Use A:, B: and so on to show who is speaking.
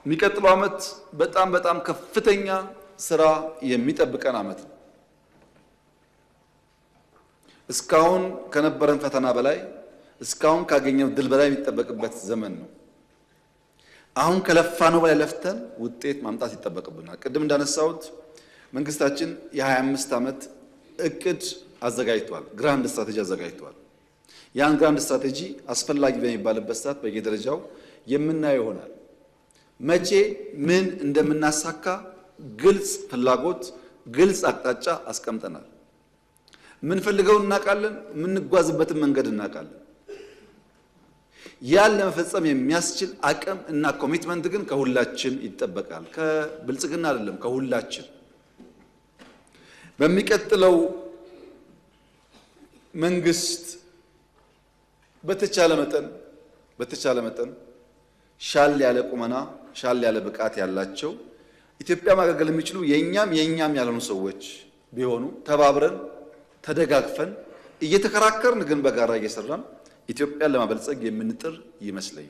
A: የሚቀጥለው ዓመት በጣም ከፍተኛ ስራ የሚጠብቀን ዓመት ነው። እስካሁን ከነበረን ፈተና በላይ እስካሁን ካገኘው ድል በላይ የሚጠበቅበት ዘመን ነው። አሁን ከለፋነው በላይ ለፍተን ውጤት ማምጣት ይጠበቅብናል። ቅድም እንዳነሳሁት መንግስታችን የ25 ዓመት እቅድ አዘጋጅቷል፣ ግራንድ ስትራቴጂ አዘጋጅቷል። ያን ግራንድ ስትራቴጂ አስፈላጊ በሚባልበት ሰዓት በየደረጃው የምናየው ይሆናል። መቼ ምን እንደምናሳካ ግልጽ ፍላጎት፣ ግልጽ አቅጣጫ አስቀምጠናል። ምንፈልገውን እናውቃለን፣ ምንጓዝበትን መንገድ እናውቃለን። ያን ለመፈጸም የሚያስችል አቅም እና ኮሚትመንት ግን ከሁላችን ይጠበቃል። ከብልጽግና አይደለም፣ ከሁላችን። በሚቀጥለው መንግስት በተቻለ መጠን ሻል ያለ ቁመና፣ ሻል ያለ ብቃት ያላቸው ኢትዮጵያ ማገልገል የሚችሉ የኛም ያልሆኑ ሰዎች ቢሆኑ ተባብረን ተደጋግፈን እየተከራከርን ግን በጋራ እየሰራን ኢትዮጵያን ለማበልጸግ የምንጥር ይመስለኛል።